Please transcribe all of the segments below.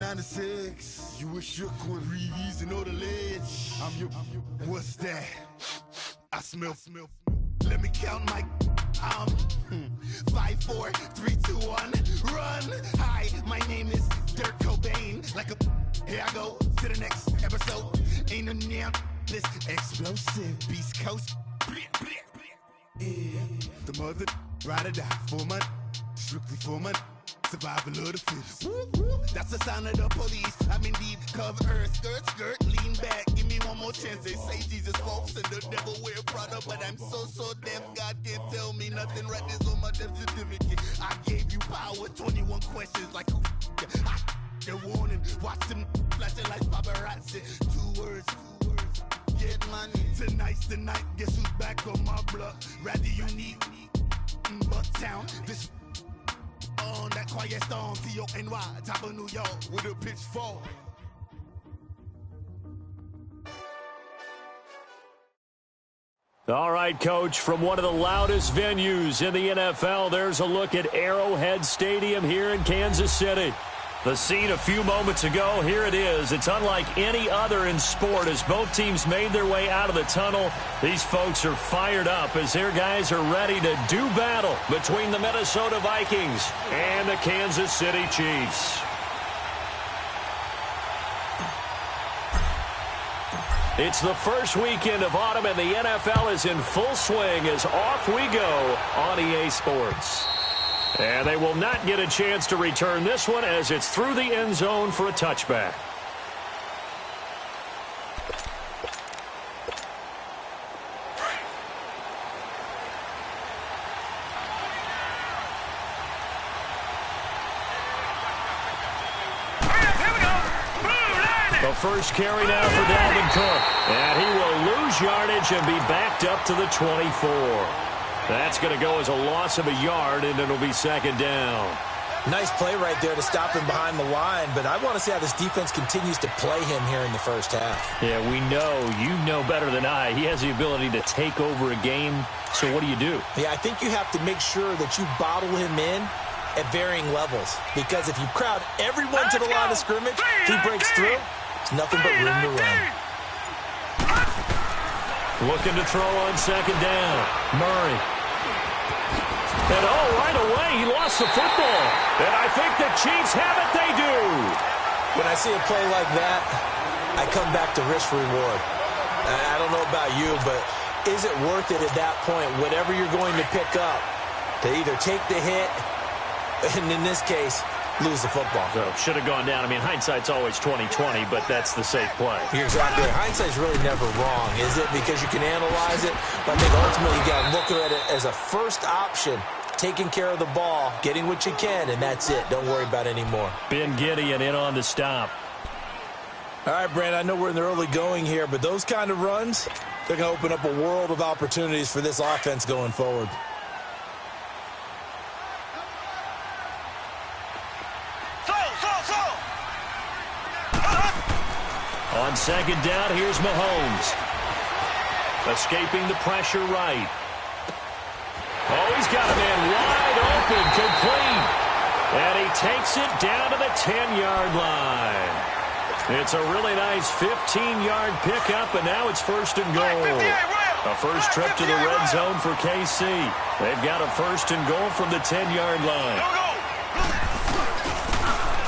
96. You wish you could reason all the ledge. I'm your. What's that? I smell. Let me count my. 5, 4, 3, 2, 1. Run. Hi, my name is Dirk Cobain. Like a. Here I go to the next episode. Ain't no damn this explosive Beast Coast. Yeah. The mother ride or die for my. Strictly for my. Survival of the fittest. That's the sound of the police. I'm indeed cover earth, skirt, lean back. Give me one more chance. They say Jesus walks and the devil wear Prada, but I'm so deaf. God can't tell me nothing. Right this on my death certificate. I gave you power. 21 questions like who? The warning. Watch them flashing like paparazzi. 2 words. Get money. Tonight's the night. Guess who's back on my block? Rather unique. Bucktown. This. On that quiet storm, T-O-N-Y, top of New York, with a pitchfork. All right, Coach, from one of the loudest venues in the NFL, there's a look at Arrowhead Stadium here in Kansas City. The scene a few moments ago, here it is. It's unlike any other in sport as both teams made their way out of the tunnel. These folks are fired up as their guys are ready to do battle between the Minnesota Vikings and the Kansas City Chiefs. It's the first weekend of autumn and the NFL is in full swing as off we go on EA Sports. And they will not get a chance to return this one as it's through the end zone for a touchback. The first carry now for Dalvin Cook. And he will lose yardage and be backed up to the 24. That's going to go as a loss of a yard, and it'll be second down. Nice play right there to stop him behind the line, but I want to see how this defense continues to play him here in the first half. Yeah, we know. You know better than I. He has the ability to take over a game, so what do you do? Yeah, I think you have to make sure that you bottle him in at varying levels, because if you crowd everyone to the line of scrimmage, if he breaks through, there's nothing but room to run. Looking to throw on second down. Murray. And right away, he lost the football. And I think the Chiefs have it. They do. When I see a play like that, I come back to risk reward. I don't know about you, but is it worth it at that point, whatever you're going to pick up, to either take the hit, and in this case, lose the football? So should have gone down. I mean, hindsight's always 20/20, but that's the safe play. You're exactly right. Hindsight's really never wrong, is it? Because you can analyze it, but I think ultimately you got to look at it as a first option, taking care of the ball, getting what you can, and that's it. Don't worry about any more. Ben Gideon in on the stop. All right, Brand, I know we're in the early going here, but those kind of runs, they're going to open up a world of opportunities for this offense going forward. On second down, here's Mahomes. Escaping the pressure right. Oh, he's got a man wide open, complete. And he takes it down to the 10-yard line. It's a really nice 15-yard pickup, and now it's first and goal. A first trip to the red zone for KC. They've got a first and goal from the 10-yard line.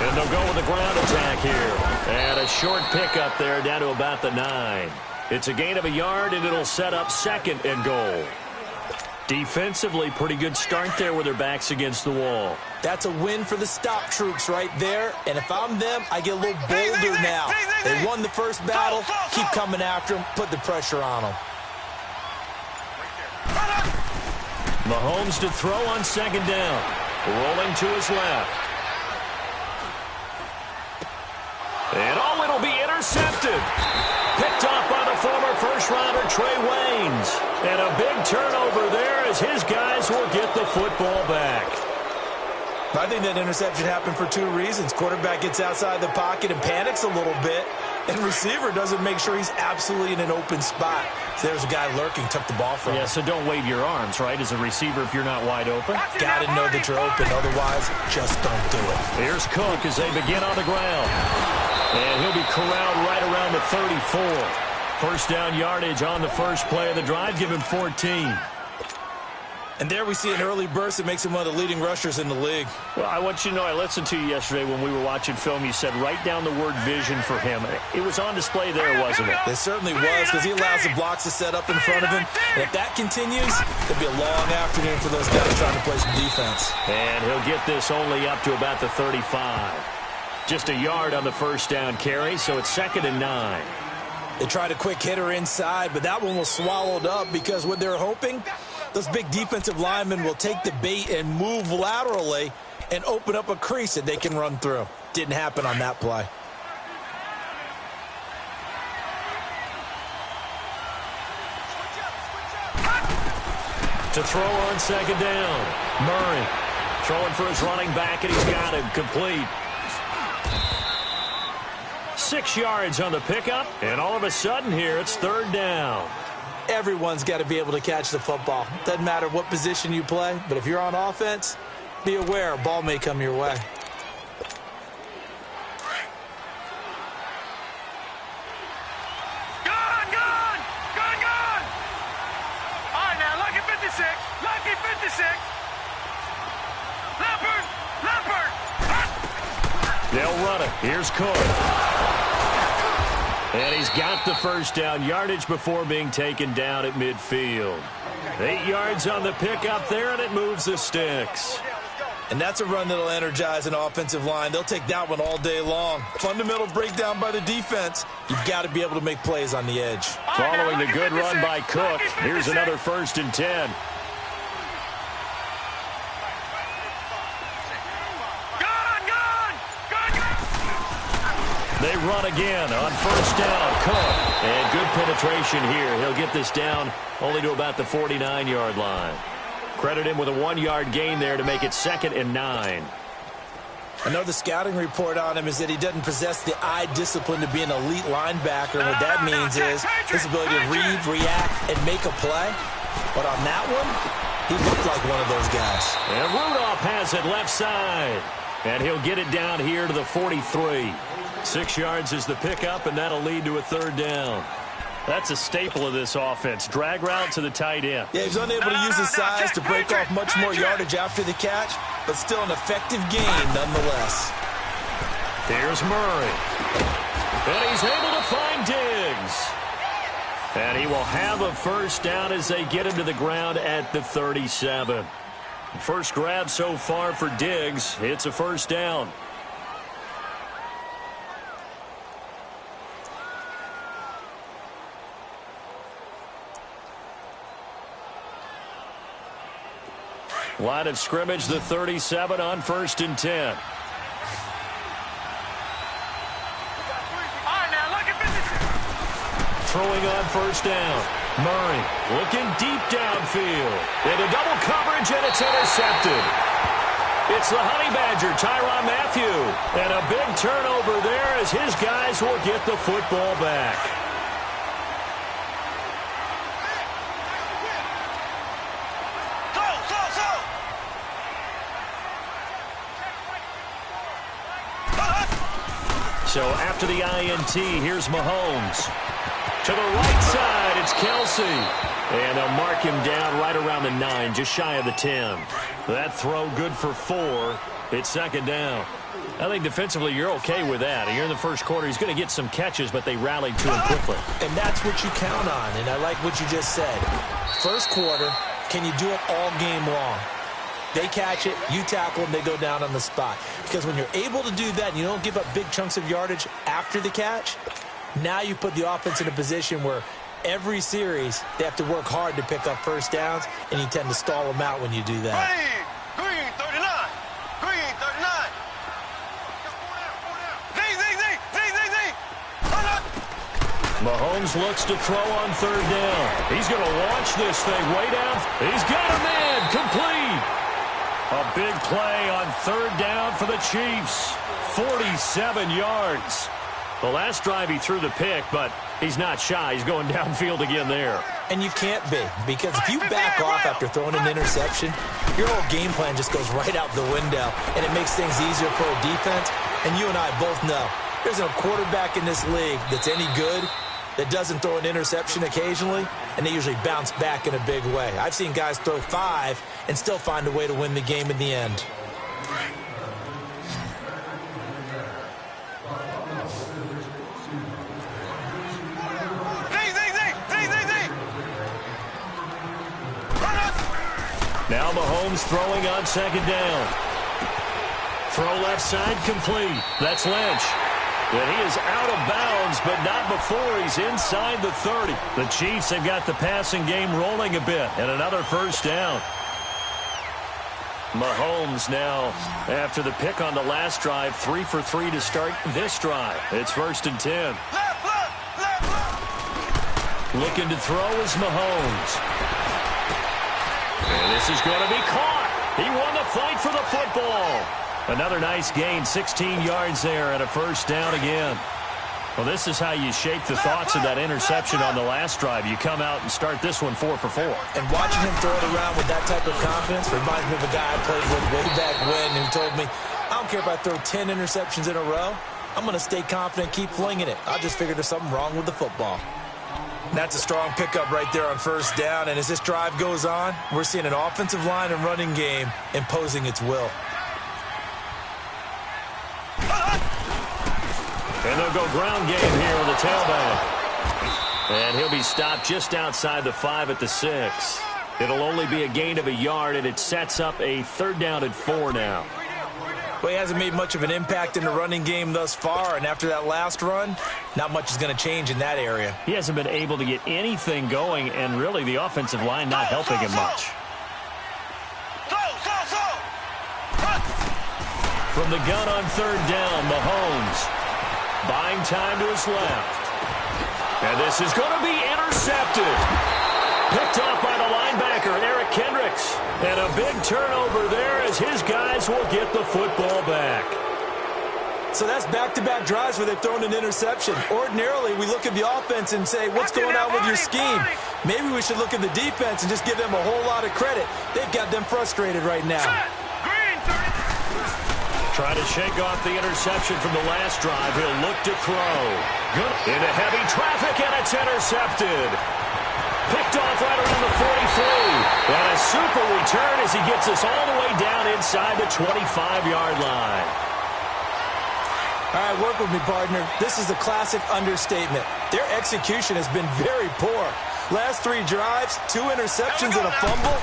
And they'll go with the ground attack here. And a short pickup there down to about the 9. It's a gain of a yard, and it'll set up second and goal. Defensively, pretty good start there with their backs against the wall. That's a win for the stop troops right there. And if I'm them, I get a little bolder now. They won the first battle. Keep coming after them. Put the pressure on them. Mahomes to throw on second down. Rolling to his left. And it'll be intercepted. Picked off by the former first-rounder Trey Waynes. And a big turnover there as his guys will get the football back. I think that interception happened for two reasons. Quarterback gets outside the pocket and panics a little bit. And receiver doesn't make sure he's absolutely in an open spot. So there's a guy lurking, took the ball from him. Yeah, so don't wave your arms, right, as a receiver if you're not wide open. Got to know that you're open. Otherwise, just don't do it. Here's Cook as they begin on the ground. And he'll be corralled right around the 34. First down yardage on the first play of the drive. Give him 14. And there we see an early burst that makes him one of the leading rushers in the league. Well, I want you to know, I listened to you yesterday when we were watching film. You said write down the word vision for him. It was on display there, wasn't it? It certainly was, because he allows the blocks to set up in front of him. And if that continues, it'll be a long afternoon for those guys trying to play some defense. And he'll get this only up to about the 35. Just a yard on the first down carry, so it's 2nd and 9. They tried a quick hitter inside, but that one was swallowed up because what they're hoping, those big defensive linemen will take the bait and move laterally and open up a crease that they can run through. Didn't happen on that play. To throw on 2nd down. Murray throwing for his running back, and he's got him complete. 6 yards on the pickup, and all of a sudden here it's 3rd down. Everyone's got to be able to catch the football. Doesn't matter what position you play, but if you're on offense, be aware a ball may come your way. Gone! All right, now, lucky 56. Leopard! They'll run it. Here's Cook. And he's got the first down yardage before being taken down at midfield. 8 yards on the pickup there, and it moves the sticks. And that's a run that'll energize an offensive line. They'll take that one all day long. Fundamental breakdown by the defense. You've got to be able to make plays on the edge. Following the good run by Cook, here's another 1st and 10. They run again on 1st down. Cook. And good penetration here. He'll get this down only to about the 49-yard line. Credit him with a 1-yard gain there to make it 2nd and 9. I know the scouting report on him is that he doesn't possess the eye discipline to be an elite linebacker. And what that means is his ability to read, react, and make a play. But on that one, he looked like one of those guys. And Rudolph has it left side. And he'll get it down here to the 43. 6 yards is the pickup, and that'll lead to a 3rd down. That's a staple of this offense. Drag route to the tight end. Yeah, he's unable to use his size to break off much more yardage after the catch, but still an effective gain nonetheless. Here's Murray. And he's able to find Diggs. And he will have a first down as they get him to the ground at the 37. First grab so far for Diggs. It's a first down. Line of scrimmage, the 37 on 1st and 10. All right, now, look at this. Throwing on 1st down. Murray looking deep downfield. Into double coverage, and it's intercepted. It's the Honey Badger, Tyrann Mathieu. And a big turnover there as his guys will get the football back. So after the INT, here's Mahomes. To the right side, it's Kelsey. And they'll mark him down right around the 9, just shy of the 10. That throw good for 4. It's 2nd down. I think defensively you're okay with that. You're in the first quarter. He's going to get some catches, but they rallied to him quickly. And that's what you count on, and I like what you just said. First quarter, can you do it all game long? They catch it, you tackle them, they go down on the spot. Because when you're able to do that and you don't give up big chunks of yardage after the catch, now you put the offense in a position where every series they have to work hard to pick up first downs, and you tend to stall them out when you do that. Green 39. Mahomes looks to throw on 3rd down. He's going to launch this thing way down. He's got a man complete. A big play on 3rd down for the Chiefs. 47 yards. The last drive he threw the pick, but he's not shy. He's going downfield again there. And you can't be, because if you back off after throwing an interception, your whole game plan just goes right out the window, and it makes things easier for a defense. And you and I both know There's a quarterback in this league that's any good that doesn't throw an interception occasionally, and they usually bounce back in a big way. I've seen guys throw 5 and still find a way to win the game in the end. Now Mahomes throwing on second down. Throw left side complete. That's Lynch. And he is out of bounds, but not before he's inside the 30. The Chiefs have got the passing game rolling a bit, and another first down. Mahomes now, after the pick on the last drive, 3 for 3 to start this drive. It's 1st and 10. Looking to throw is Mahomes. And this is going to be caught. He won the fight for the football. Another nice gain, 16 yards there, and a first down again. Well, this is how you shape the thoughts of that interception on the last drive. You come out and start this one 4 for 4. And watching him throw it around with that type of confidence reminds me of a guy I played with way back when who told me, I don't care if I throw 10 interceptions in a row. I'm going to stay confident, keep flinging it. I just figured there's something wrong with the football. That's a strong pickup right there on first down. And as this drive goes on, we're seeing an offensive line and running game imposing its will. And they'll go ground game here with the tailback. And he'll be stopped just outside the 5 at the 6. It'll only be a gain of a yard, and it sets up a 3rd down and 4 now. Well, he hasn't made much of an impact in the running game thus far, and after that last run, not much is going to change in that area. He hasn't been able to get anything going, and really the offensive line not helping him much. From the gun on 3rd down, Mahomes buying time to his left. And this is going to be intercepted. Picked off by the linebacker, Eric Kendricks. And a big turnover there as his guys will get the football back. So that's back-to-back drives where they've thrown an interception. Ordinarily, we look at the offense and say, what's going on with your scheme? Maybe we should look at the defense and just give them a whole lot of credit. They've got them frustrated right now. Trying to shake off the interception from the last drive. He'll look to throw. Good. Into heavy traffic, and it's intercepted. Picked off right around the 43. And a super return as he gets us all the way down inside the 25-yard line. All right, work with me, partner. This is a classic understatement. Their execution has been very poor. Last 3 drives, 2 interceptions and a fumble.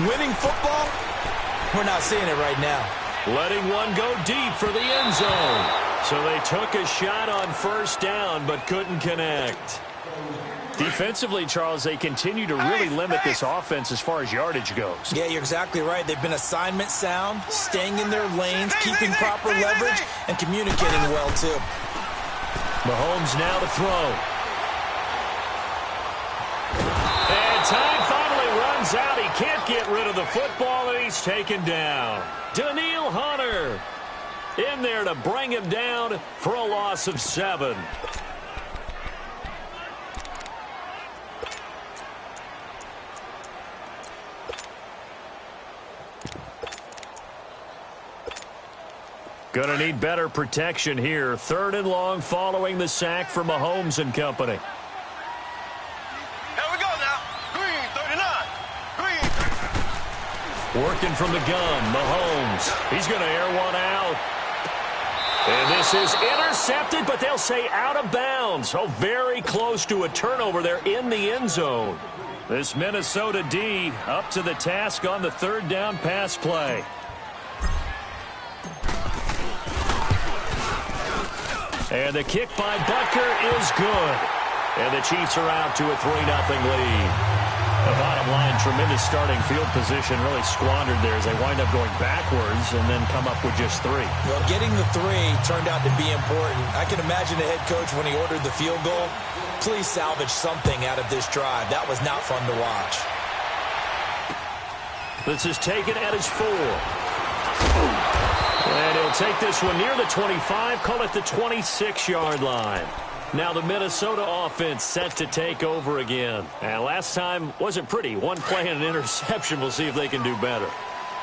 Winning football? We're not seeing it right now. Letting one go deep for the end zone. So they took a shot on first down but couldn't connect. Defensively, Charles, they continue to really limit this offense as far as yardage goes. Yeah, you're exactly right. They've been assignment sound, staying in their lanes, keeping proper leverage, and communicating well, too. Mahomes now to throw. And time finally runs out. He can't get rid of the football, and he's taken down. Daniil Hunter in there to bring him down for a loss of 7. Going to need better protection here. 3rd and long following the sack for Mahomes and company. Here we go now. Green, 39. Green. Working from the gun, Mahomes. He's going to air one out. And this is intercepted, but they'll say out of bounds. So very close to a turnover there in the end zone. This Minnesota D up to the task on the 3rd down pass play. And the kick by Butker is good. And the Chiefs are out to a 3-0 lead. The bottom line, tremendous starting field position, really squandered there as they wind up going backwards and then come up with just 3. Well, getting the 3 turned out to be important. I can imagine the head coach when he ordered the field goal. Please salvage something out of this drive. That was not fun to watch. This is taken at his 4. And he'll take this one near the 25, call it the 26-yard line. Now the Minnesota offense set to take over again. And last time wasn't pretty. One play and an interception. We'll see if they can do better.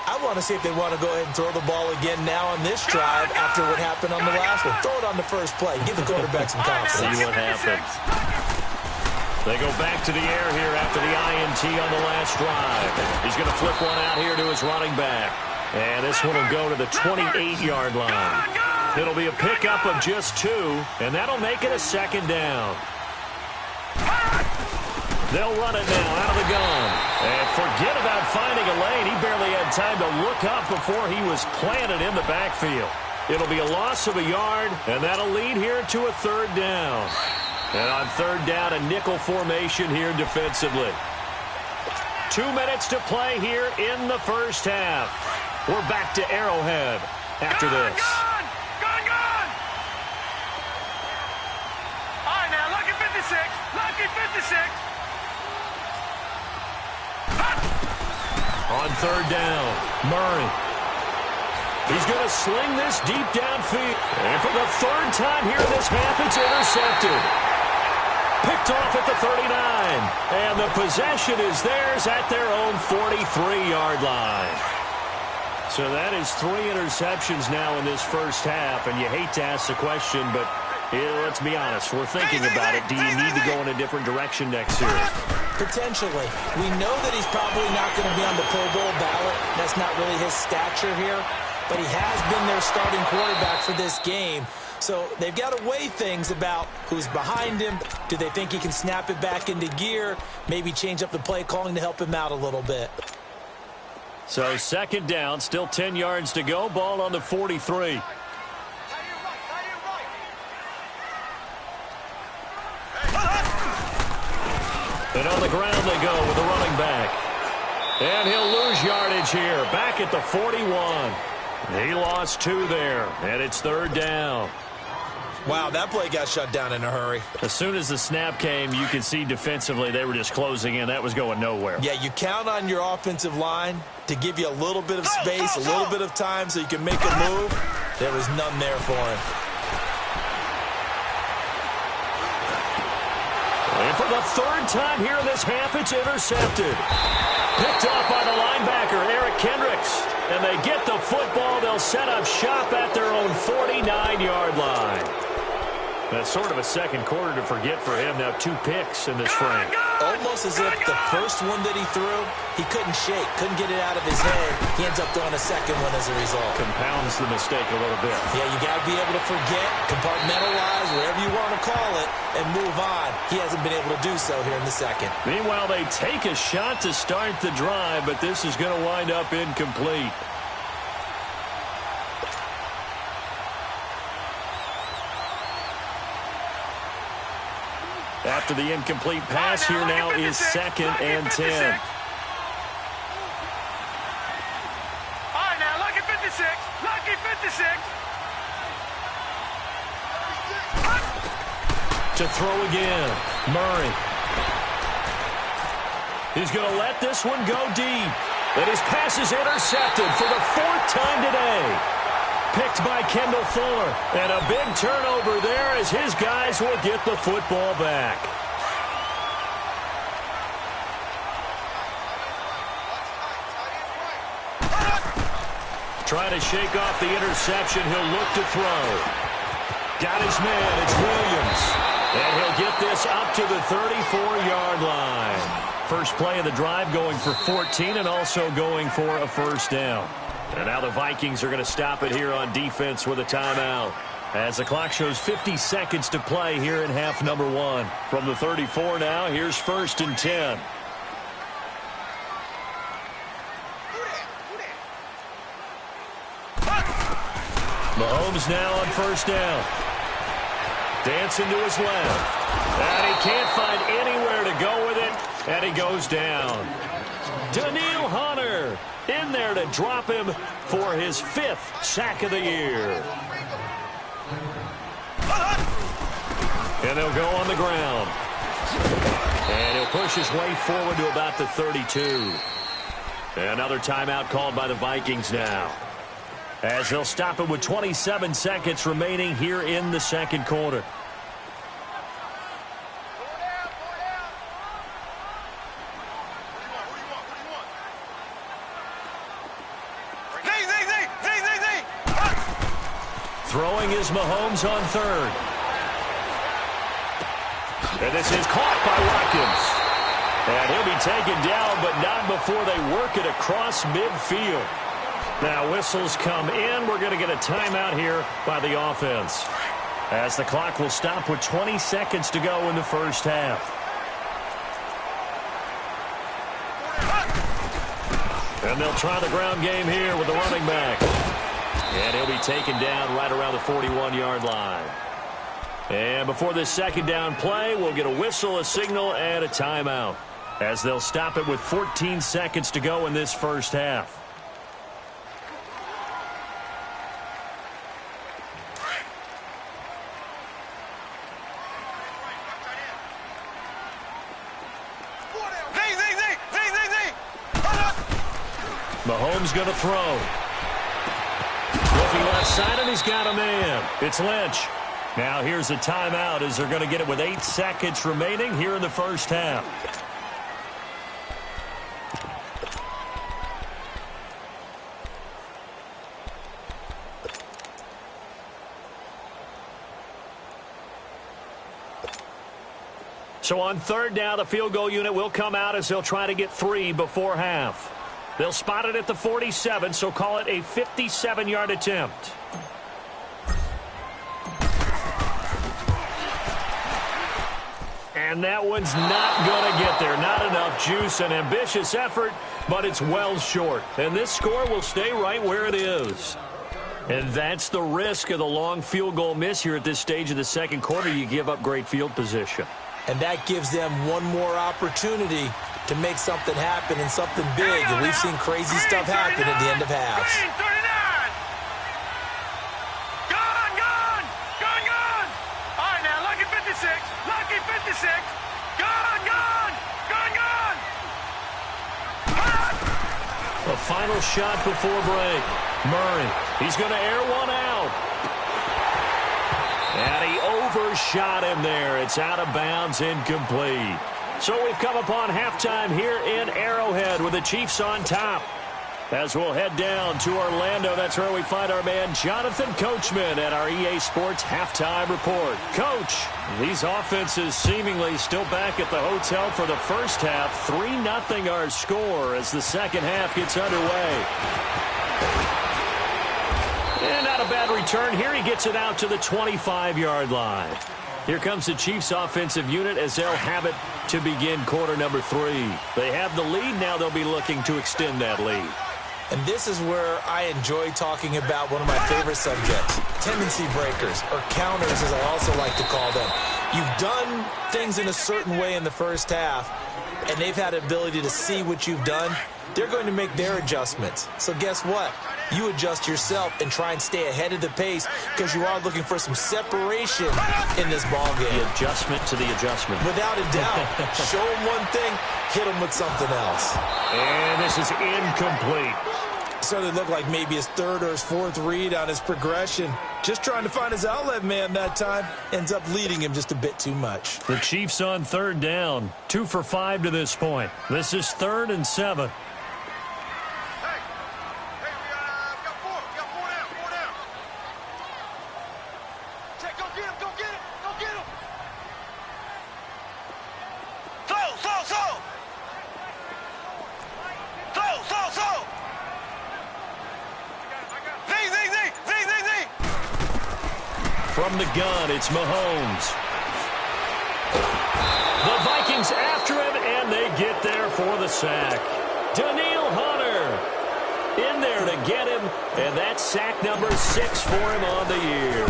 I want to see if they want to go ahead and throw the ball again now on this drive after what happened on the last one. Throw it on the first play. Give the quarterback some confidence. See what happens. They go back to the air here after the INT on the last drive. He's going to flip one out here to his running back. And this one will go to the 28-yard line. It'll be a pickup of just 2, and that'll make it a second down. They'll run it now out of the gun. And forget about finding a lane. He barely had time to look up before he was planted in the backfield. It'll be a loss of a yard, and that'll lead here to a third down. And on third down, a nickel formation here defensively. 2 minutes to play here in the first half. We're back to Arrowhead after this. Gone! All right, now, lucky 56. Lucky 56. On third down, Murray. He's going to sling this deep downfield. And for the third time here in this half, it's intercepted. Picked off at the 39. And the possession is theirs at their own 43-yard line. So that is 3 interceptions now in this first half. And you hate to ask the question, but let's be honest. We're thinking about it. Do you need to go in a different direction next year? Potentially. We know that he's probably not going to be on the Pro Bowl ballot. That's not really his stature here. But he has been their starting quarterback for this game. So they've got to weigh things about who's behind him. Do they think he can snap it back into gear? Maybe change up the play calling to help him out a little bit. So second down, still 10 yards to go. Ball on the 43. And on the ground they go with the running back. And he'll lose yardage here. Back at the 41. He lost 2 there. And it's third down. Wow, that play got shut down in a hurry. As soon as the snap came, you could see defensively they were just closing in. That was going nowhere. Yeah, you count on your offensive line to give you a little bit of space, a little bit of time so you can make a move. There was none there for him. And for the third time here in this half, it's intercepted. Picked off by the linebacker, Eric Kendricks. And they get the football. They'll set up shop at their own 49-yard line. That's sort of a second quarter to forget for him. Now 2 picks in this frame. Almost as if the first one that he threw, he couldn't shake, couldn't get it out of his head. He ends up throwing a second one as a result. Compounds the mistake a little bit. Yeah, you got to be able to forget, compartmentalize, whatever you want to call it, and move on. He hasn't been able to do so here in the second. Meanwhile, they take a shot to start the drive, but this is going to wind up incomplete. After the incomplete pass, here now is 2nd and 10. All right, now, lucky 56. Lucky 56. To throw again, Murray. He's going to let this one go deep. And his pass is intercepted for the 4th time today. Picked by Kendall Fuller. And a big turnover there as his guys will get the football back. Trying to shake off the interception. He'll look to throw. Got his man. It's Williams. And he'll get this up to the 34-yard line. First play of the drive going for 14 and also going for a first down. And now the Vikings are going to stop it here on defense with a timeout. As the clock shows 50 seconds to play here in half number 1. From the 34 now, here's 1st and 10. Mahomes now on first down. Dancing to his left. And he can't find anywhere to go with it. And he goes down. Daniil Hunter in there to drop him for his 5th sack of the year. And they'll go on the ground. And he'll push his way forward to about the 32. Another timeout called by the Vikings now. As they'll stop it with 27 seconds remaining here in the second quarter. is Mahomes on third. And this is caught by Watkins. And he'll be taken down, but not before they work it across midfield. Now whistles come in. We're going to get a timeout here by the offense, as the clock will stop with 20 seconds to go in the first half. And they'll try the ground game here with the running back. And he'll be taken down right around the 41-yard line. And before this second down play, we'll get a whistle, a signal, and a timeout, as they'll stop it with 14 seconds to go in this first half. Mahomes going to throw. Looking left side, and he's got a man. It's Lynch. Now here's a timeout, as they're going to get it with 8 seconds remaining here in the first half. So on third down, the field goal unit will come out as they'll try to get 3 before half. They'll spot it at the 47, so call it a 57-yard attempt. And that one's not going to get there. Not enough juice. An ambitious effort, but it's well short. And this score will stay right where it is. And that's the risk of the long field goal miss here at this stage of the second quarter. You give up great field position. And that gives them one more opportunity to make something happen, and something big. And we've seen crazy stuff happen at the end of halves. Gone! All right, now, lucky 56. Lucky 56. Gone! A final shot before break. Murray, he's going to air one out. And he overshot him there. It's out of bounds, incomplete. So we've come upon halftime here in Arrowhead with the Chiefs on top. As we'll head down to Orlando, that's where we find our man Jonathan Coachman at our EA Sports Halftime Report. Coach, these offenses seemingly still back at the hotel for the first half. 3-0 our score as the second half gets underway. And not a bad return here. He gets it out to the 25-yard line. Here comes the Chiefs offensive unit as they'll have it to begin quarter number 3. They have the lead. Now they'll be looking to extend that lead. And this is where I enjoy talking about one of my favorite subjects, tendency breakers, or counters as I also like to call them. You've done things in a certain way in the first half, and they've had the ability to see what you've done. They're going to make their adjustments. So guess what? You adjust yourself and try and stay ahead of the pace, because you are looking for some separation in this ball game. The adjustment to the adjustment. Without a doubt. Show them one thing, hit them with something else. And this is incomplete. Certainly looked like maybe his third or his fourth read on his progression. Just trying to find his outlet man that time. Ends up leading him just a bit too much. The Chiefs on third down. 2 for 5 to this point. This is 3rd and 7. From the gun, it's Mahomes. The Vikings after him, and they get there for the sack. Daniil Hunter in there to get him, and that's sack number 6 for him on the year.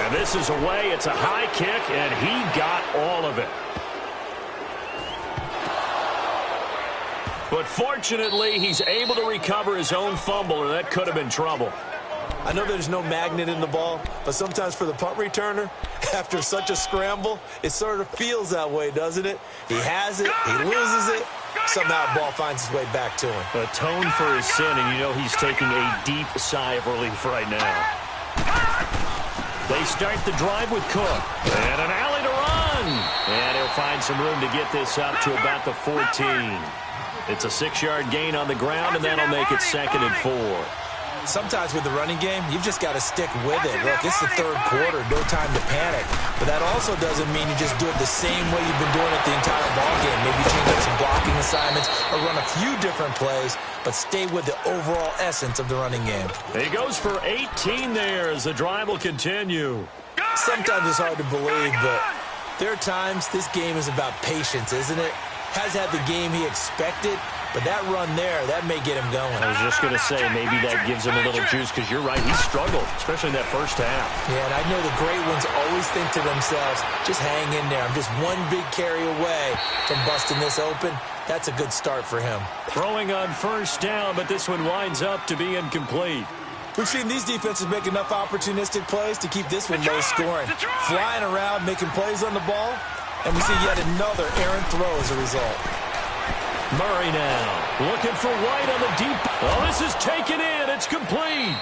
And this is away. It's a high kick, and he got all of it. But fortunately, he's able to recover his own fumble, or that could have been trouble. I know there's no magnet in the ball, but sometimes for the punt returner, after such a scramble, it sort of feels that way, doesn't it? He has it, he loses it, somehow the ball finds its way back to him. Atone for his sin, and you know he's taking a deep sigh of relief right now. They start the drive with Cook, and an alley to run. And he'll find some room to get this up to about the 14. It's a 6-yard gain on the ground, and that'll make it 2nd and 4. Sometimes with the running game, you've just got to stick with it. Look, it's the third quarter, no time to panic. But that also doesn't mean you just do it the same way you've been doing it the entire ball game. Maybe change up some blocking assignments or run a few different plays, but stay with the overall essence of the running game. He goes for 18 there as the drive will continue. Sometimes it's hard to believe, but there are times this game is about patience, isn't it? Has had the game he expected, but that run there, that may get him going. I was just going to say, maybe that gives him a little juice, because you're right, he struggled, especially in that first half. Yeah, and I know the great ones always think to themselves, just hang in there. I'm just one big carry away from busting this open. That's a good start for him. Throwing on first down, but this one winds up to be incomplete. We've seen these defenses make enough opportunistic plays to keep this one low scoring. Flying around, making plays on the ball, and we see yet another errant throw as a result. Murray now looking for White on the deep. Oh, this is taken in. It's complete.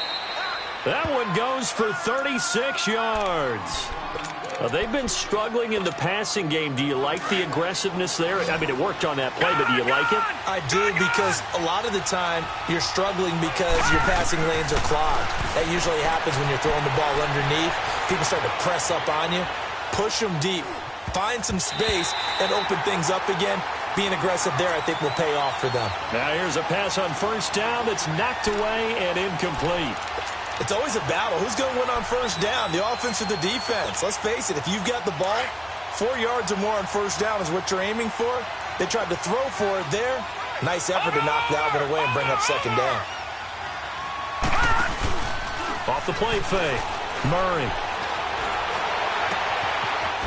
That one goes for 36 yards. They've been struggling in the passing game. Do you like the aggressiveness there? I mean, it worked on that play, but do you like it? I do, because a lot of the time you're struggling because your passing lanes are clogged. That usually happens when you're throwing the ball underneath. People start to press up on you. Push them deep. Find some space and open things up again. Being aggressive there, I think, will pay off for them. Now here's a pass on first down that's knocked away and incomplete. It's always a battle. Who's going to win on first down, the offense or the defense? Let's face it, if you've got the ball, 4 yards or more on first down is what you're aiming for. They tried to throw for it there. Nice effort to knock that one away and bring up second down. Off the play fake, Murray.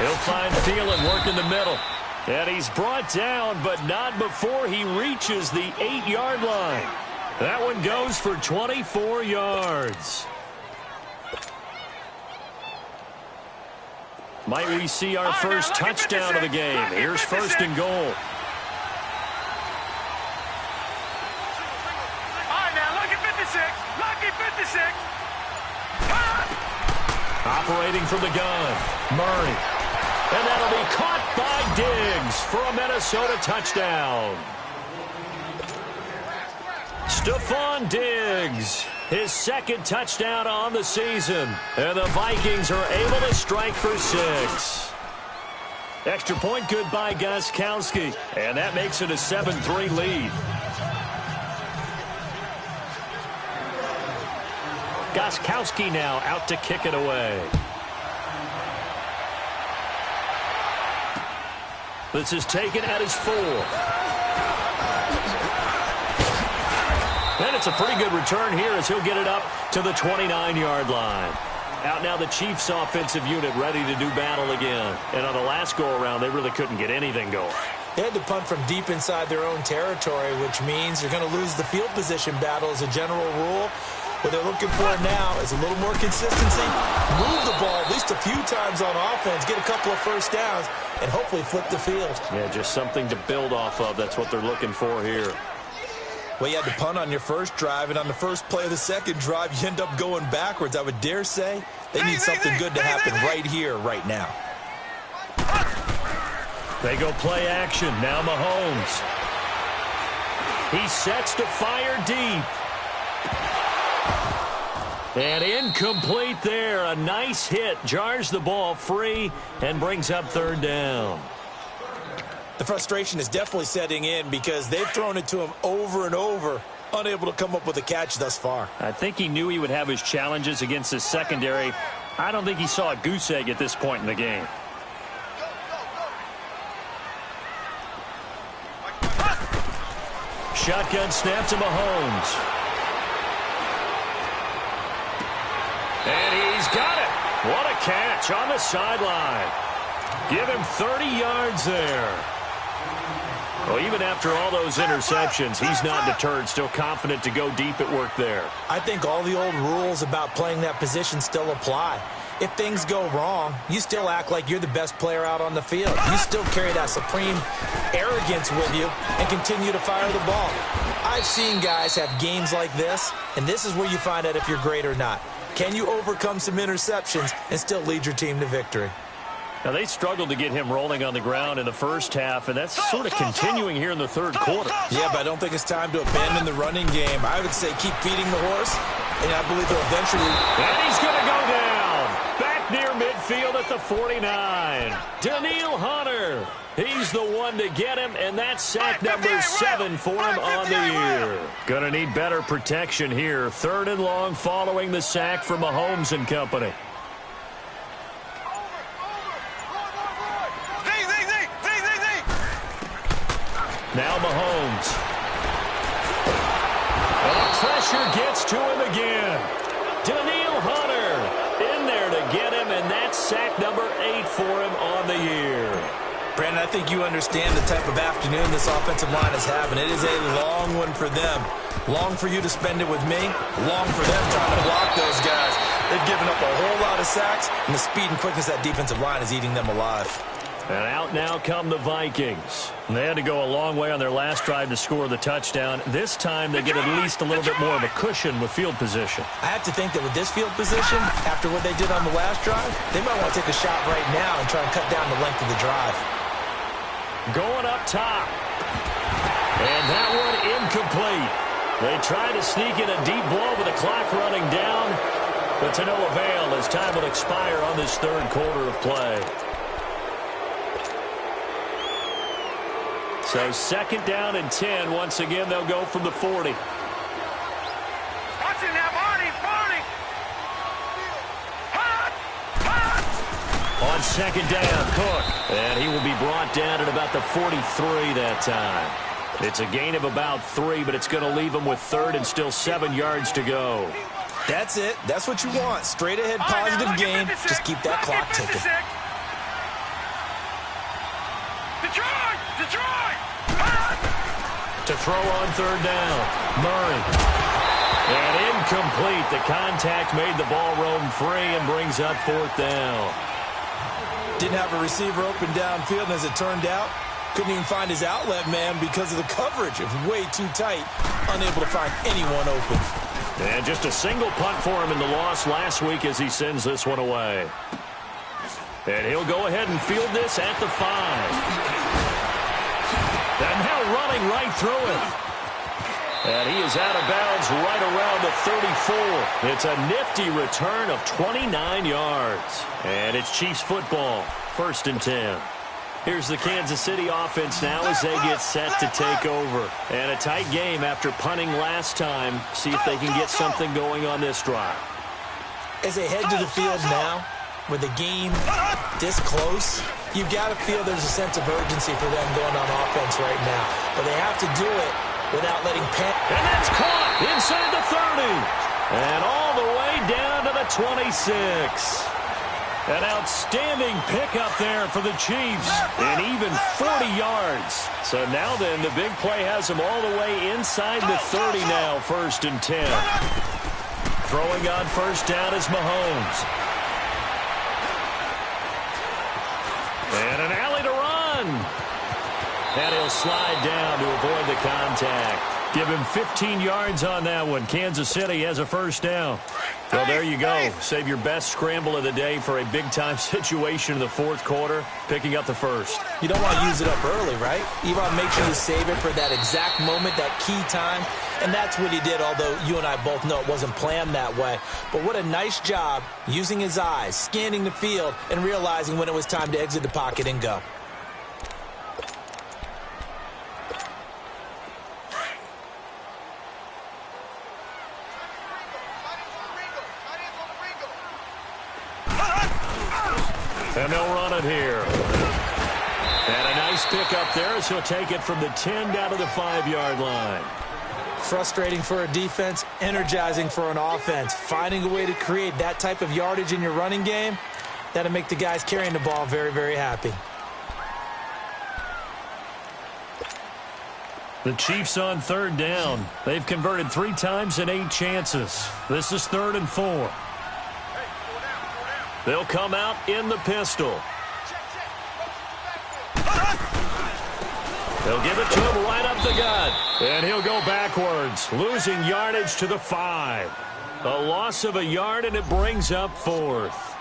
He'll find Thielen work in the middle. And he's brought down, but not before he reaches the 8-yard line. That one goes for 24 yards. Might we see our first touchdown of the game? Here's first and goal. All right, now look at 56. Lucky 56. Operating from the gun, Murray. And that'll be caught by Diggs for a Minnesota touchdown. Stephon Diggs, his second touchdown on the season. And the Vikings are able to strike for 6. Extra point good by Gostkowski. And that makes it a 7-3 lead. Gostkowski now out to kick it away. This is taken at his 4. And it's a pretty good return here as he'll get it up to the 29-yard line. Out now the Chiefs offensive unit ready to do battle again. And on the last go-around, they really couldn't get anything going. They had to punt from deep inside their own territory, which means you're going to lose the field position battle as a general rule. What they're looking for now is a little more consistency. Move the ball at least a few times on offense, get a couple of first downs, and hopefully flip the field. Yeah, just something to build off of. That's what they're looking for here. Well, you had to punt on your first drive, and on the first play of the second drive, you end up going backwards. I would dare say they need something good to happen right here, right now. They go play action. Now Mahomes. He sets to fire deep. And incomplete there. A nice hit. Jars the ball free and brings up third down. The frustration is definitely setting in because they've thrown it to him over and over, unable to come up with a catch thus far. I think he knew he would have his challenges against his secondary. I don't think he saw a goose egg at this point in the game. Shotgun snap to Mahomes. And he's got it. What a catch on the sideline. Give him 30 yards there. Well, even after all those interceptions, he's not deterred, still confident to go deep at work there. I think all the old rules about playing that position still apply. If things go wrong, you still act like you're the best player out on the field. You still carry that supreme arrogance with you and continue to fire the ball. I've seen guys have games like this, and this is where you find out if you're great or not. Can you overcome some interceptions and still lead your team to victory? Now, they struggled to get him rolling on the ground in the first half, and that's sort of continuing here in the third quarter. Yeah, but I don't think it's time to abandon the running game. I would say keep feeding the horse and I believe he'll eventually... And he's going to go down. Back near midfield at the 49. Daniil Hunter. He's the one to get him, and that's sack number 7 for him on the year. Going to need better protection here. 3rd and long following the sack from Mahomes and company. Now Mahomes. And the pressure gets to him again. Daniil Hunter in there to get him, and that's sack number 8 for him on the year. Brandon, I think you understand the type of afternoon this offensive line is having. It is a long one for them. Long for you to spend it with me. Long for them trying to block those guys. They've given up a whole lot of sacks, and the speed and quickness of that defensive line is eating them alive. And out now come the Vikings. They had to go a long way on their last drive to score the touchdown. This time they get at least a little bit more of a cushion with field position. I have to think that with this field position, after what they did on the last drive, they might want to take a shot right now and try and cut down the length of the drive. Going up top. And that one incomplete. They tried to sneak in a deep ball with the clock running down, but to no avail as time will expire on this 3rd quarter of play. So 2nd down and 10. Once again, they'll go from the 40. Watch it now, Barney. On 2nd down, Cook. And he will be brought down at about the 43 that time. It's a gain of about 3, but it's going to leave him with 3rd and still 7 yards to go. That's it. That's what you want. Straight ahead, positive game. Just keep that clock ticking. Detroit! To throw on 3rd down, Murray. And incomplete. The contact made the ball roam free and brings up 4th down. Didn't have a receiver open downfield, and as it turned out, couldn't even find his outlet man because of the coverage. It was way too tight, unable to find anyone open. And just a single punt for him in the loss last week as he sends this one away. And he'll go ahead and field this at the 5. And now running right through it. And he is out of bounds right around the 34. It's a nifty return of 29 yards. And it's Chiefs football, 1st and 10. Here's the Kansas City offense now as they get set to take over. And a tight game after punting last time. See if they can get something going on this drive. As they head to the field now, with the game this close, you've got to feel there's a sense of urgency for them going on offense right now. But they have to do it without letting panic. And that's caught inside the 30. And all the way down to the 26. An outstanding pickup there for the Chiefs. And even 40 yards. So now then, the big play has them all the way inside the 30 now, 1st and 10. Throwing on 1st down is Mahomes. And an alley to run. And he'll slide down to avoid the contact. Give him 15 yards on that one. Kansas City has a 1st down. Well, there you go. Save your best scramble of the day for a big-time situation in the 4th quarter, picking up the 1st. You don't want to use it up early, right? You want to make sure you save it for that exact moment, that key time. And that's what he did, although you and I both know it wasn't planned that way. But what a nice job using his eyes, scanning the field, and realizing when it was time to exit the pocket and go. And they'll run it here. And a nice pick up there as he'll take it from the 10 down to the 5-yard line. Frustrating for a defense, energizing for an offense. Finding a way to create that type of yardage in your running game, that'll make the guys carrying the ball very, very happy. The Chiefs on 3rd down. They've converted 3 times in 8 chances. This is 3rd and 4. They'll come out in the pistol. They'll give it to him right up the gut. And he'll go backwards, losing yardage to the 5. A loss of a yard, and it brings up 4th.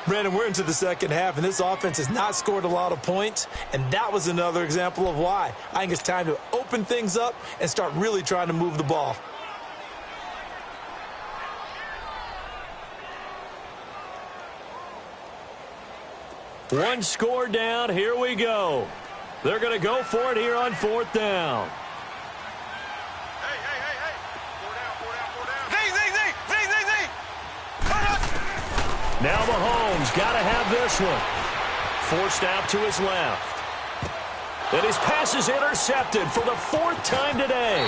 Brandon, we're into the 2nd half, and this offense has not scored a lot of points, and that was another example of why. I think it's time to open things up and start really trying to move the ball. One score down. Here we go. They're going to go for it here on 4th down. Now Mahomes got to have this one. Forced out to his left. And his pass is intercepted for the 4th time today.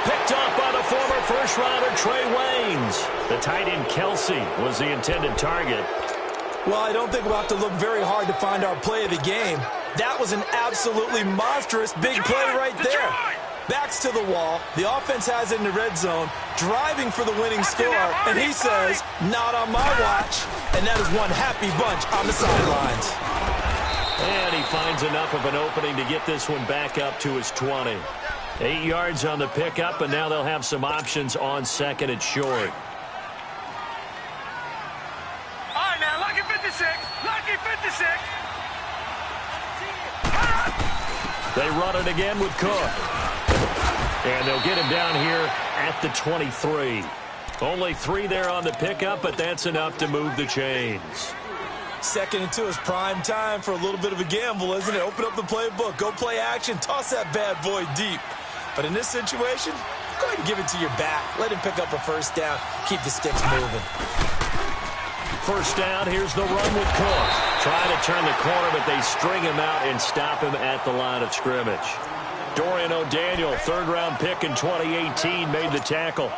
Picked up by the former first-rounder Trey Waynes. The tight end Kelsey was the intended target. Well, I don't think we'll have to look very hard to find our play of the game. That was an absolutely monstrous big play right there. Backs to the wall. The offense has it in the red zone, driving for the winning score, and he says, not on my watch. And that is one happy bunch on the sidelines. And he finds enough of an opening to get this one back up to his 20. 8 yards on the pickup, and now they'll have some options on 2nd and short. Lucky 56! Lucky 56! They run it again with Cook. And they'll get him down here at the 23. Only 3 there on the pickup, but that's enough to move the chains. 2nd and 2 is prime time for a little bit of a gamble, isn't it? Open up the playbook, go play action, toss that bad boy deep. But in this situation, go ahead and give it to your back. Let him pick up a 1st down, keep the sticks moving. 1st down, here's the run with Cook. Trying to turn the corner, but they string him out and stop him at the line of scrimmage. Dorian O'Daniel, 3rd-round pick in 2018, made the tackle.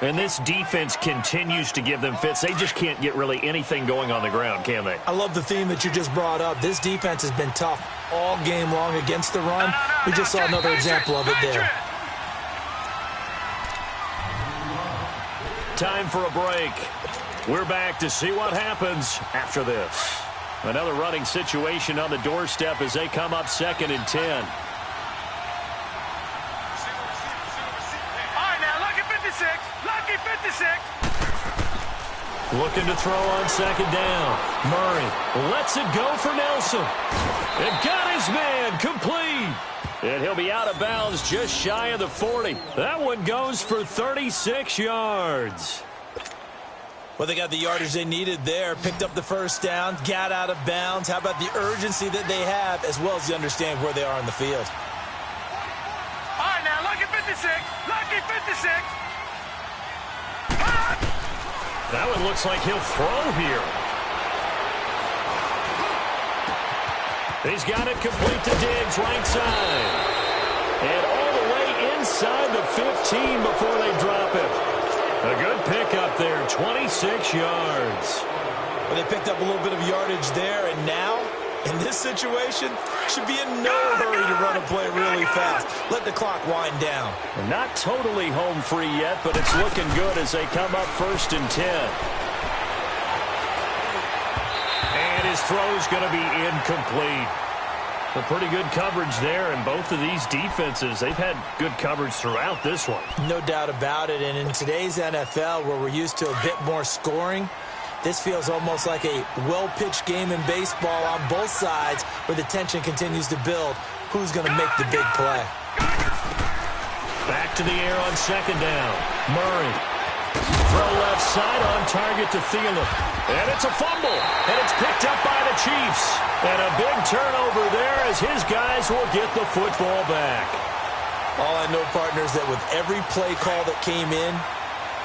And this defense continues to give them fits. They just can't get really anything going on the ground, can they? I love the theme that you just brought up. This defense has been tough all game long against the run. We just saw another example of it there. Time for a break. We're back to see what happens after this. Another running situation on the doorstep as they come up 2nd and 10. Lucky 56! Looking to throw on 2nd down. Murray lets it go for Nelson. And got his man complete. And he'll be out of bounds just shy of the 40. That one goes for 36 yards. Well, they got the yardage they needed there. Picked up the 1st down, got out of bounds. How about the urgency that they have, as well as the understand where they are on the field? All right, now, lucky 56! Lucky 56! That one looks like he'll throw here. He's got it complete to Diggs, right side. And all the way inside the 15 before they drop it. A good pickup there, 26 yards. Well, they picked up a little bit of yardage there, and now, in this situation, should be in no hurry to run a play really fast. Let the clock wind down. Not totally home free yet, but it's looking good as they come up 1st and 10. And his throw's going to be incomplete. A pretty good coverage there, and both of these defenses, they've had good coverage throughout this one. No doubt about it, and in today's NFL, where we're used to a bit more scoring, this feels almost like a well-pitched game in baseball on both sides where the tension continues to build. Who's going to make the big play? Back to the air on 2nd down. Murray. Throw left side on target to Thielen. And it's a fumble. And it's picked up by the Chiefs. And a big turnover there as his guys will get the football back. All I know, partners, that with every play call that came in,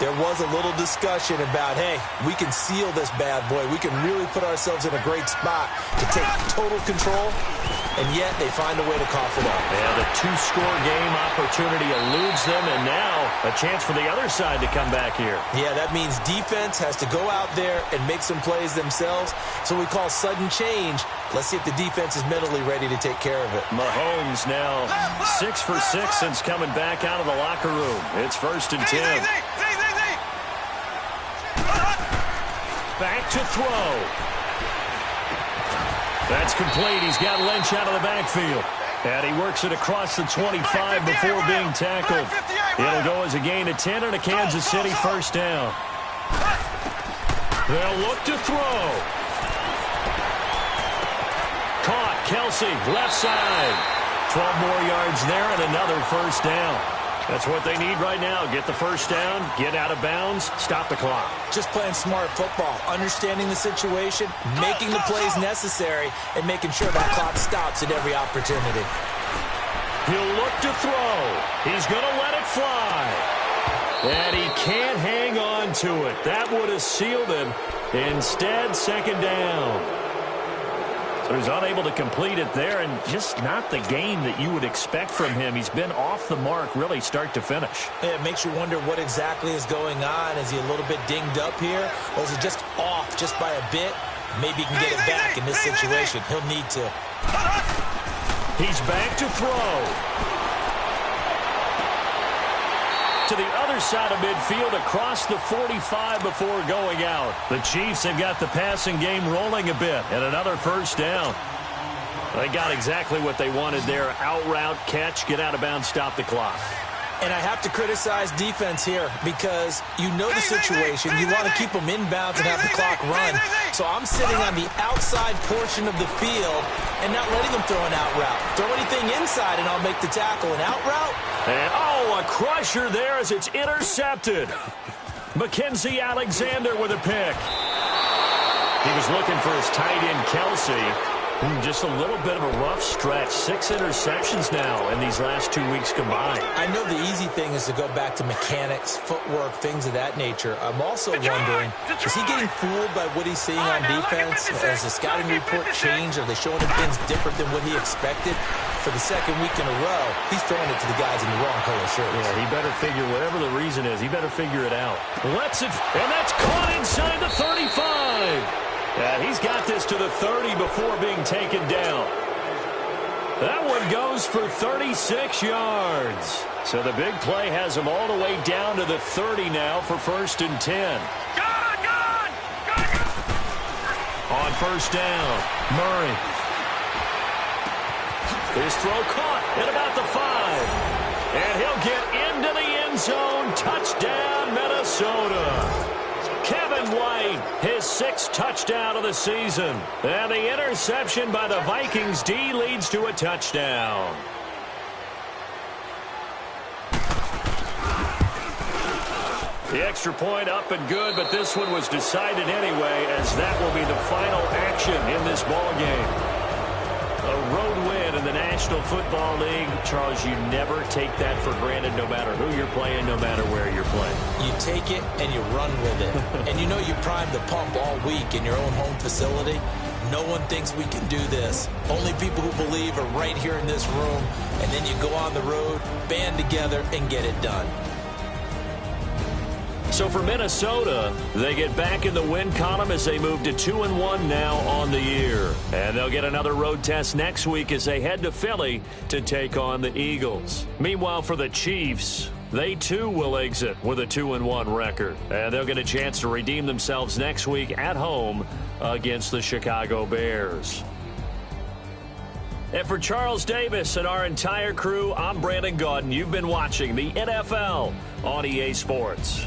there was a little discussion about, hey, we can seal this bad boy. We can really put ourselves in a great spot to take total control, and yet they find a way to cough it up. Yeah, the 2-score game opportunity eludes them, and now a chance for the other side to come back here. Yeah, that means defense has to go out there and make some plays themselves. So we call sudden change. Let's see if the defense is mentally ready to take care of it. Mahomes now 6 for 6 since coming back out of the locker room. It's 1st and 10. Back to throw. That's complete. He's got Lynch out of the backfield. And he works it across the 25 before being tackled. It'll go as a gain of 10 and a Kansas City 1st down. They'll look to throw. Caught. Kelsey, left side. 12 more yards there and another 1st down. That's what they need right now. Get the first down, get out of bounds, stop the clock. Just playing smart football, understanding the situation, making the plays necessary, and making sure that clock stops at every opportunity. He'll look to throw. He's going to let it fly. And he can't hang on to it. That would have sealed him. Instead, second down. So he's unable to complete it there, and just not the game that you would expect from him. He's been off the mark really start to finish. Yeah, it makes you wonder what exactly is going on. Is he a little bit dinged up here, or is he just off just by a bit? Maybe he can get it back in this situation. He'll need to. He's back to throw. To the other side of midfield, across the 45 before going out. The Chiefs have got the passing game rolling a bit, and another first down. They got exactly what they wanted there. Out route, catch, get out of bounds, stop the clock. And I have to criticize defense here because you know the situation. You want to keep them inbounds and have the clock run. So I'm sitting on the outside portion of the field and not letting them throw an out route. Throw anything inside and I'll make the tackle. An out route? And, a crusher there as it's intercepted. Mackenzie Alexander with a pick. He was looking for his tight end, Kelsey. Just a little bit of a rough stretch. 6 interceptions now in these last 2 weeks combined. I know the easy thing is to go back to mechanics, footwork, things of that nature. I'm also wondering, is he getting fooled by what he's seeing on defense? Has the scouting report changed? Are they showing him things different than what he expected? For the second week in a row, he's throwing it to the guys in the wrong color shirts. Yeah, he better figure, whatever the reason is, he better figure it out. Lets it, and that's caught inside the 35. Yeah, he's got this to the 30 before being taken down. That one goes for 36 yards. So the big play has him all the way down to the 30 now for 1st and 10. Gone! On first down, Murray. His throw caught at about the 5. And he'll get into the end zone. Touchdown, Minnesota. Kevin White, his 6th touchdown of the season. And the interception by the Vikings D leads to a touchdown. The extra point up and good, but this one was decided anyway, as that will be the final action in this ball game. A road win in the National Football League. Charles, you never take that for granted no matter who you're playing, no matter where you're playing. You take it and you run with it. And you know you primed the pump all week in your own home facility. No one thinks we can do this. Only people who believe are right here in this room. And then you go on the road, band together, and get it done. So for Minnesota, they get back in the win column as they move to 2-1 now on the year. And they'll get another road test next week as they head to Philly to take on the Eagles. Meanwhile, for the Chiefs, they too will exit with a 2-1 record. And they'll get a chance to redeem themselves next week at home against the Chicago Bears. And for Charles Davis and our entire crew, I'm Brandon Gaudin. You've been watching the NFL on EA Sports.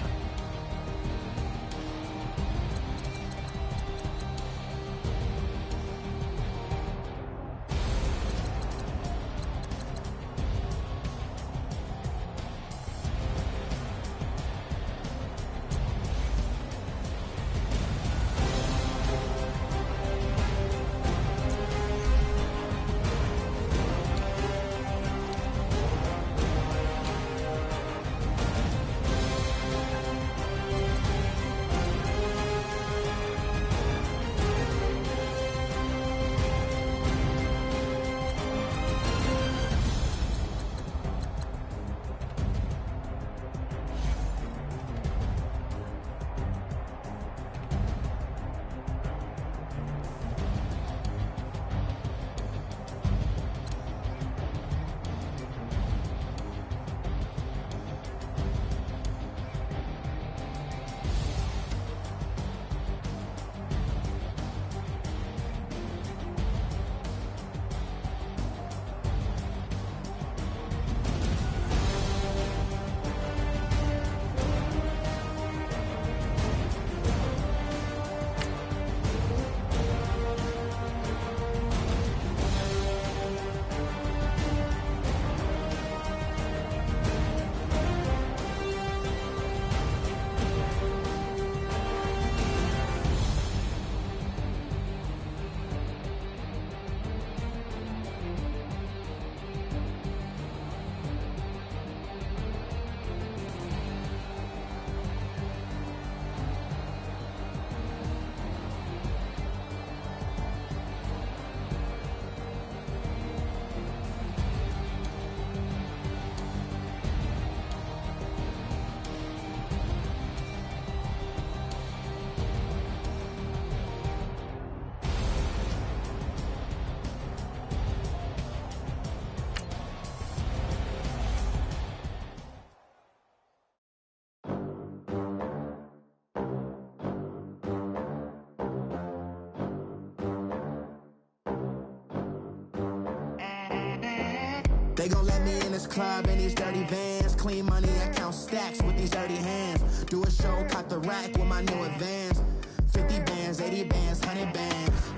They gon' let me in this club in these dirty vans. Clean money, I count stacks with these dirty hands. Do a show, caught the rack with my new advance. 50 bands, 80 bands, 100 bands.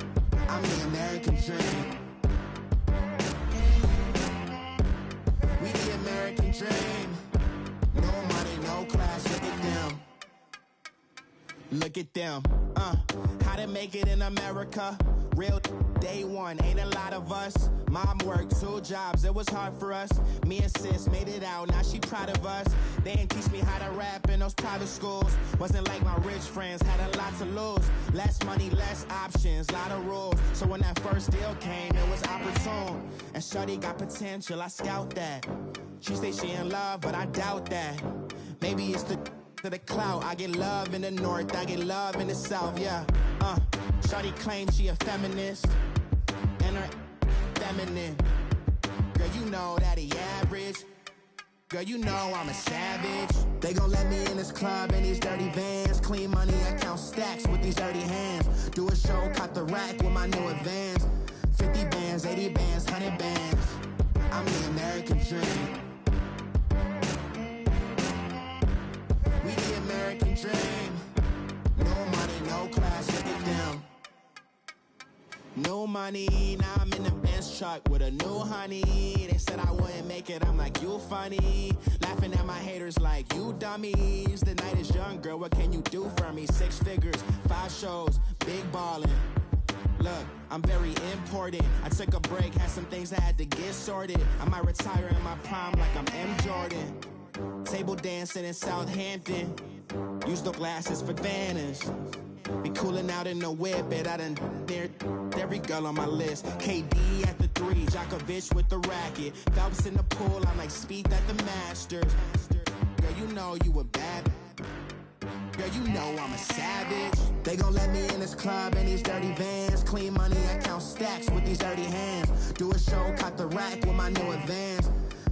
I'm the American dream. We the American dream. No money, no class, look at them. Look at them, how to make it in America. Real day one, ain't a lot of us. Mom worked 2 jobs, it was hard for us. Me and sis made it out, now she proud of us. They didn't teach me how to rap in those private schools. Wasn't like my rich friends, had a lot to lose. Less money, less options, lot of rules. So when that first deal came, it was opportune. And shorty got potential, I scout that. She say she in love, but I doubt that. Maybe it's to the clout. I get love in the north, I get love in the south, yeah. Shorty claims she a feminist, and her feminine. Girl, you know that he average. Girl, you know I'm a savage. They gon' let me in this club in these dirty vans. Clean money, I count stacks with these dirty hands. Do a show, caught the rack with my new advance. 50 bands, 80 bands, 100 bands. I'm the American dream. We the American dream. No money, no class, look at them. No money, now I'm in the Benz truck with a new honey. They said I wouldn't make it, I'm like, you funny. Laughing at my haters like, you dummies. The night is young, girl, what can you do for me? 6 figures, 5 shows, big ballin'. Look, I'm very important. I took a break, had some things I had to get sorted. I might retire in my prime like I'm M. Jordan. Table dancing in Southampton. Use the glasses for Vannas. Be cooling out in the whip, but I done near every girl on my list. KD at the 3, Djokovic with the racket. Phelps in the pool, I'm like Speed at the Masters. Girl, you know you a bad. Girl, you know I'm a savage. They gon' let me in this club in these dirty vans. Clean money, I count stacks with these dirty hands. Do a show, caught the rack with my new advance.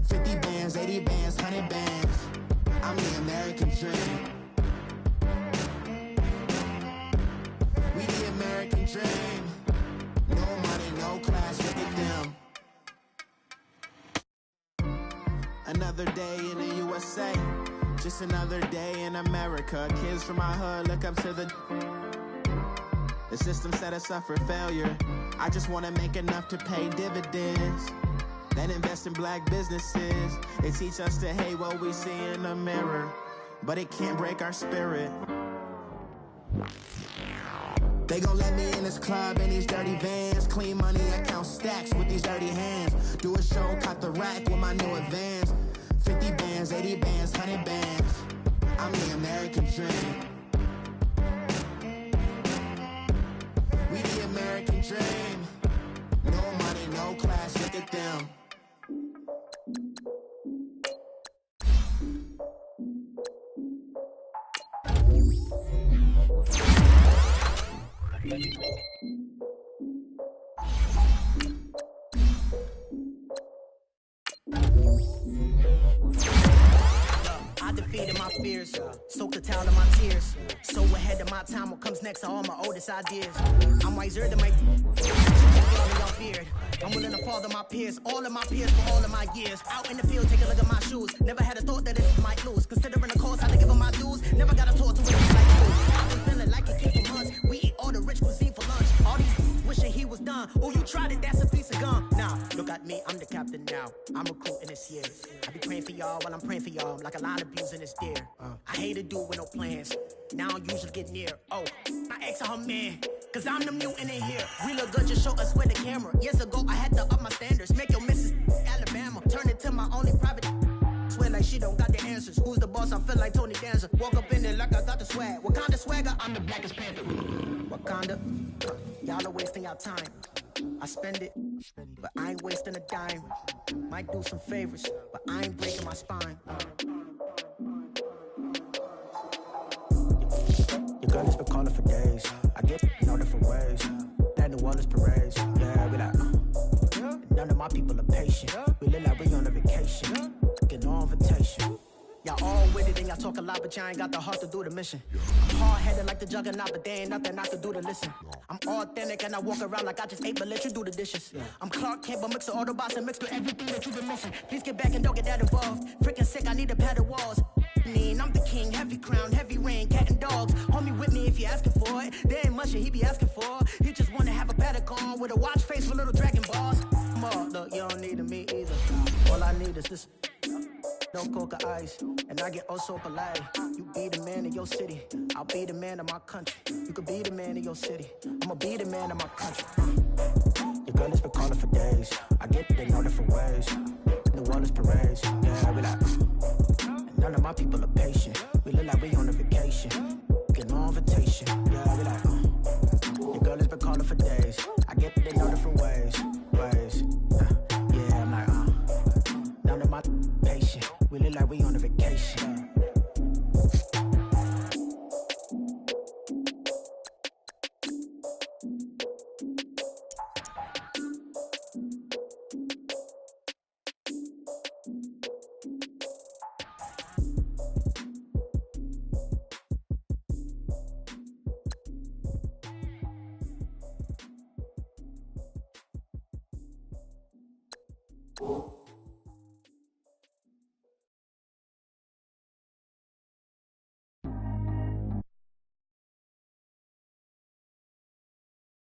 50 bands, 80 bands, 100 bands. I'm the American dream. We the American dream. No money, no class, look at them. Another day in the USA. Just another day in America. Kids from my hood look up to the system set us up for failure. I just wanna make enough to pay dividends. Then invest in black businesses. They teach us to hate what we see in the mirror, but it can't break our spirit. They gon' let me in this club in these dirty vans. Clean money, I count stacks with these dirty hands. Do a show, caught the rack with my new advance. 50 bands, 80 bands, 100 bands. I'm the American dream. We the American dream. No money, no class, look at them. I defeated my fears, soaked the towel of my tears. So ahead of my time, what comes next are all my oldest ideas. I'm wiser than my all of y'all feared. I'm willing to father my peers, all of my peers for all of my years. Out in the field, take a look at my shoes. Never had a thought that it might lose. Considering the cost, I had to give them my dues. Never got a talk to it like you. I've been feeling like it came for months. We eat all the rich cuisine for lunch. All these wishing he was done. Oh, you tried it, that's a piece of gum. Nah, look at me, I'm the captain now. I'm recruiting this year. I be praying for y'all while I'm praying for y'all. Like a line abusing this deer. I hate a dude with no plans. Now I usually get near. Oh, my ex on her man. Cause I'm the mutant in here. We look good, just show us where the camera. Years ago, I had to up my standards. Make your missus Alabama. Turn it to my only private. Swear like she don't got the answers. Who's the boss? I feel like Tony Danza. Walk up in there like I got the swag. Wakanda swagger, I'm the blackest panther. Wakanda, y'all are wasting your time. I spend it, but I ain't wasting a dime. Might do some favors, but I ain't breaking my spine. Your girl has been calling for days. I get in all different ways. That New Orleans parades. Yeah, we like, none of my people are patient. We live like we on a vacation. Get no invitation. Y'all all with it and y'all talk a lot, but y'all ain't got the heart to do the mission. I'm hard-headed like the juggernaut, but there ain't nothing I can do to listen. I'm authentic and I walk around like I just ate, but let you do the dishes. I'm Clark Kent, but mix the Autobots and mix with everything that you've been missing. Please get back and don't get that involved. Freaking sick, I need to pad the walls. I'm the king, heavy crown, heavy rain, cat and dogs. Homie with me if you asking for it. There ain't much that he be asking for. He just wanna have a paddock on with a watch face with little dragon balls. Look, you don't need me either. All I need is this. No coca ice, and I get oh so polite. You be the man of your city, I'll be the man of my country. You could be the man of your city, I'ma be the man of my country. Your girl has been calling for days. I get it in all different ways. New Orleans parades, yeah, we like. And none of my people are patient. We look like we on a vacation. Get no invitation, yeah, we like. Your girl has been calling for days. I get it in all different ways. Yeah, I'm like, none of my patient. We look like we on a vacation.